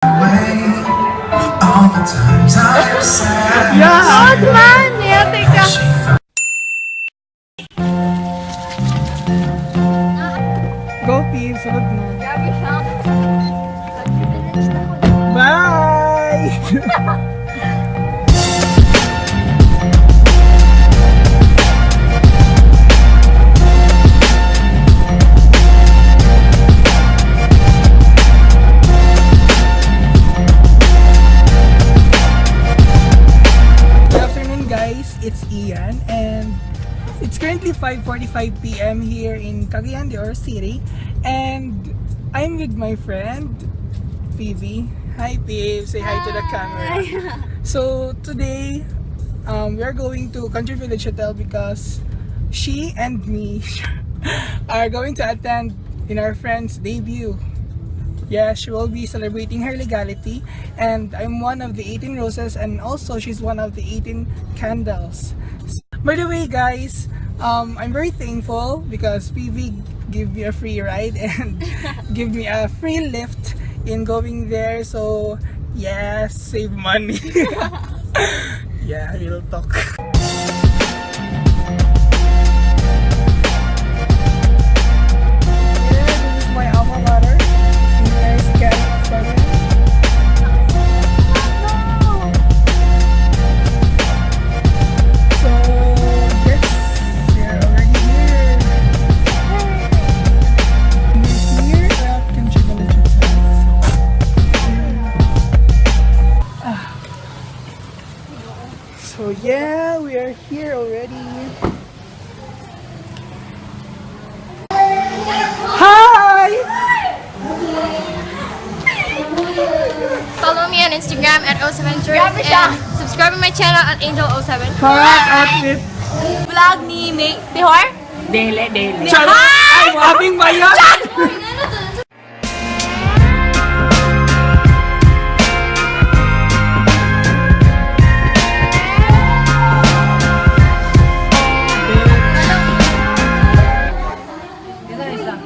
Yeah, man! Yeah, teka. Go, Pete. Sunod na. Grabe siya. Bye! Good afternoon, guys. It's Ian, and it's currently 5:45 p.m. here in Cagayan de Oro City, and I'm with my friend Phoebe. Hi, Phoebe. Say hi to the camera. So today, we are going to Country Village Hotel because she and me are going to attend in our friend's debut. Yeah, she will be celebrating her legality, and I'm one of the 18 roses, and also she's one of the 18 candles. By the way, guys, I'm very thankful because PV gave me a free ride and give me a free lift in going there. So yes, save money. Yeah, real talk. Yeah, this is my alma mater. Senior Academy of Cagayan. So yes, we're already here. We're here at Country Village Hotel. So yeah, we are here already. Hi! Follow me on Instagram at 07 and subscribe to my channel at Angel07. Correct outfit. Vlog ni May Bihor? Daily. Charot! Ay, wabing ba yan?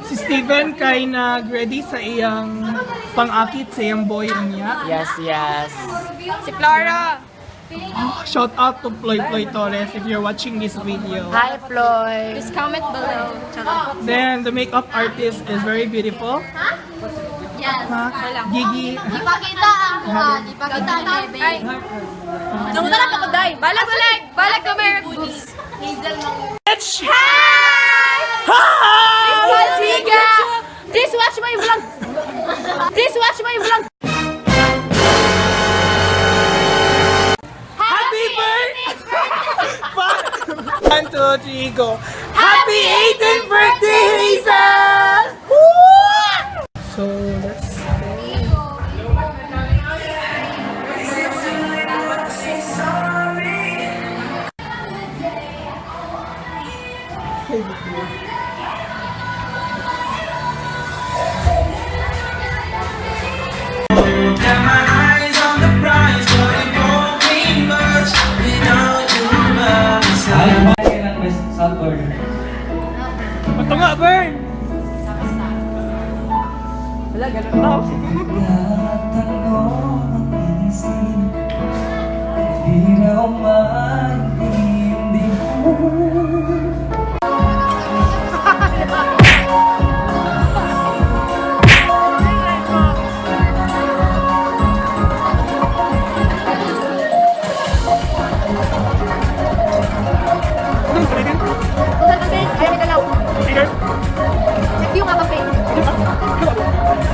Si Steven kay nag-ready sa iyang pang-akit sa iyang boy niya. Yes. Si Flora. Shout out to Ploy Torres if you're watching this video. Hi, Ploy. Just comment below. Then the makeup artist is very beautiful. Yes. Gigi. Ipakita ang mukha. Ipakita ang bebe. Nung na ako day. Balag ka may boots. Hazel mo. Please watch my vlog. Please watch my vlog. Happy birthday! 1, 2, 3, go! Happy 18th birthday, Hazel! Woo! So let's Ito nga, Bern! Wala, ganun daw.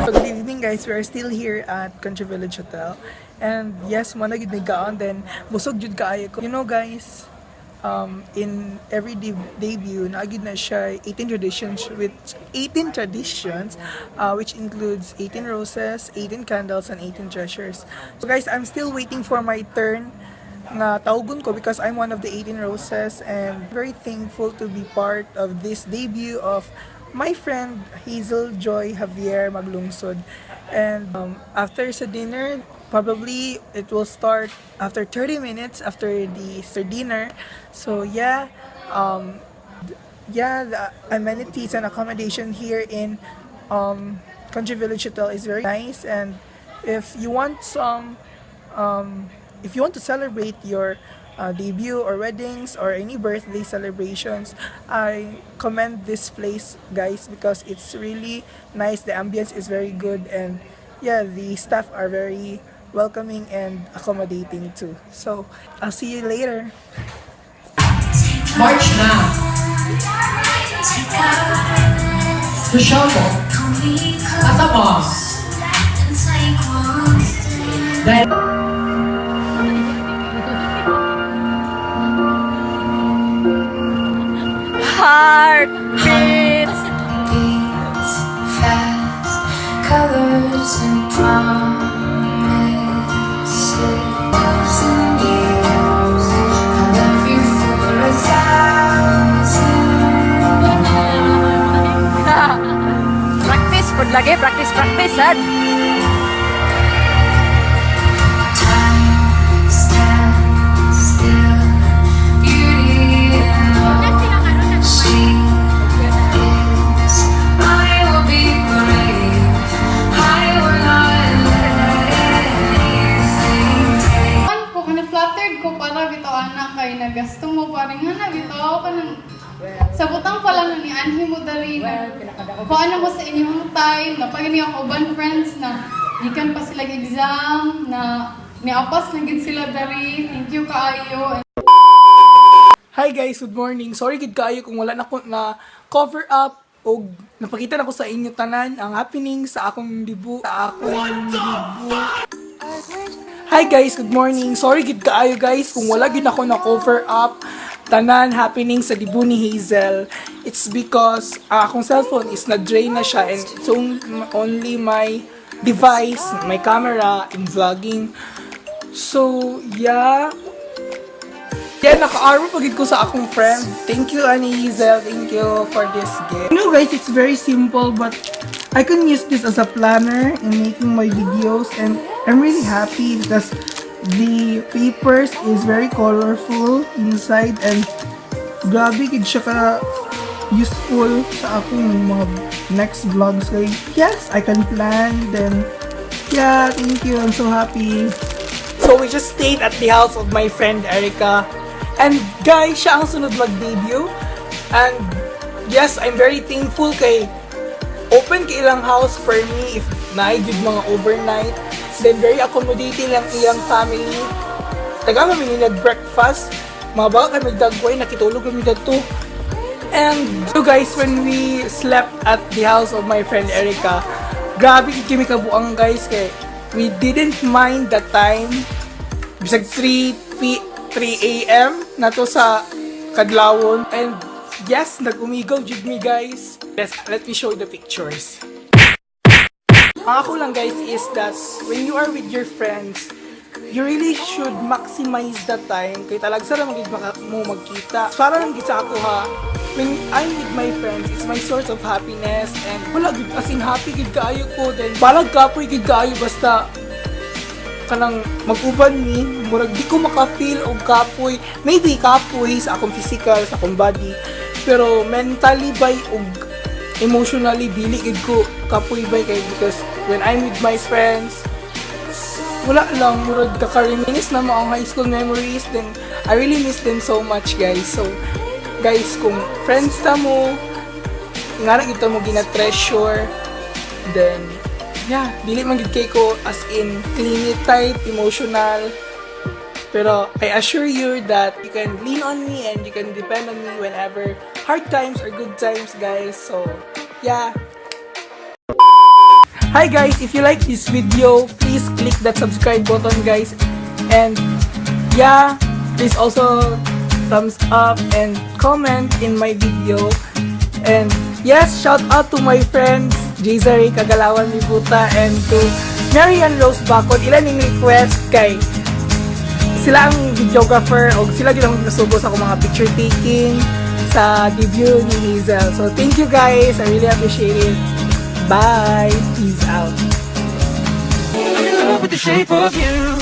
So good evening, guys. We are still here at Country Village Hotel, and yes, mo na gid gaon, then busog jud kaayo ko. You know, guys, in every debut, naagid na siya 18 traditions, which includes 18 roses, 18 candles, and 18 treasures. So guys, I'm still waiting for my turn nga tawgon ko because I'm one of the 18 roses, and very thankful to be part of this debut of my friend Hazel Joy Javier Maglungsod. And after sa dinner, probably it will start after 30 minutes after the dinner. So yeah, the amenities and accommodation here in Country Village Hotel is very nice, and if you want if you want to celebrate your debut or weddings or any birthday celebrations, I commend this place, guys, because it's really nice. The ambience is very good, and yeah, the staff are very welcoming and accommodating too. So I'll see you later. March na. Rochelle, asa mo? Dahil Heartbeats. Beats fast, colors and promises and years. I love you for 1,000. Practice, pud lagi. Practice, sad. Time stands still, beauty in all she is. I will be brave. I will not let anything take. Ko kana flattered ko para bitaw anak kay nagasto mo parang nga bitaw ka nang sa butang pala nun ni Anhi mo dali na kung ano mo sa inyong time na pag ako ban friends na gikan pa sila exam na niapas na gid sila dari. Thank you kaayo. Hi guys, good morning. Sorry gid kayo kung wala na ko na cover up o napakita na ko sa inyo tanan ang happening sa akong debut. Hi guys, good morning. Sorry gid kaayo guys kung wala gid ako na cover up tanan happening sa debut ni Hazel. It's because akong cellphone is na-drain na siya, and it's only my device, my camera in vlogging. So, yeah, naka-arm pagid ko sa akong friend. Thank you, Annie Hazel. Thank you for this gift. You know guys, it's very simple, but I can use this as a planner in making my videos, and I'm really happy because the papers is very colorful inside, and grabe gid siya ka useful sa akong mga next vlogs. Like, yes, I can plan. Then, yeah, thank you. I'm so happy. So, we just stayed at the house of my friend Erica. And guys, siya ang sunod mag-debut. And yes, I'm very thankful kay open kay ilang house for me if naigid mga overnight. Then very accommodating lang iyang family. Taga kami nag-breakfast. Mga baka kami dagway, nakitulog kami dito. And so guys, when we slept at the house of my friend Erica, grabe kami kabuang guys kay we didn't mind the time. Bisag 3 a.m. na to sa Kadlawon. And yes, nag-umigaw jud me guys. Yes, let me show you the pictures. Ang ako lang guys is that when you are with your friends, you really should maximize the time. Kaya talaga sa magiging mo magkita. Para lang gisa ako ha, when I'm with my friends, it's my source of happiness. And wala, as in happy gid kaayo ko. Then balag kapoy gid kaayo basta kanang mag-uban ni, murag di ko maka-feel og kapoy. Maybe kapoy sa akong physical, sa akong body. Pero mentally by og emotionally dili gid ko kapoy bay kay because when I'm with my friends, wala lang, murag kakareminis na mo ang high school memories. Then I really miss them so much guys. So guys, kung friends ta mo nga ito mo gina-treasure, then yeah, dili man gid kay ko as in clingy type, emotional. Pero I assure you that you can lean on me and you can depend on me whenever hard times or good times, guys. So, yeah. Hi guys, if you like this video, please click that subscribe button, guys. And yeah, please also thumbs up and comment in my video. And yes, shout out to my friends Jayzari Kagalawan Mibuta and to Marian Rose Bacon. Ilan yung request kay sila ang videographer o sila din ang nasubo sa akong mga picture taking sa debut ni Hazel. So thank you guys, I really appreciate it. Bye, peace out. I'm in love with the shape of you.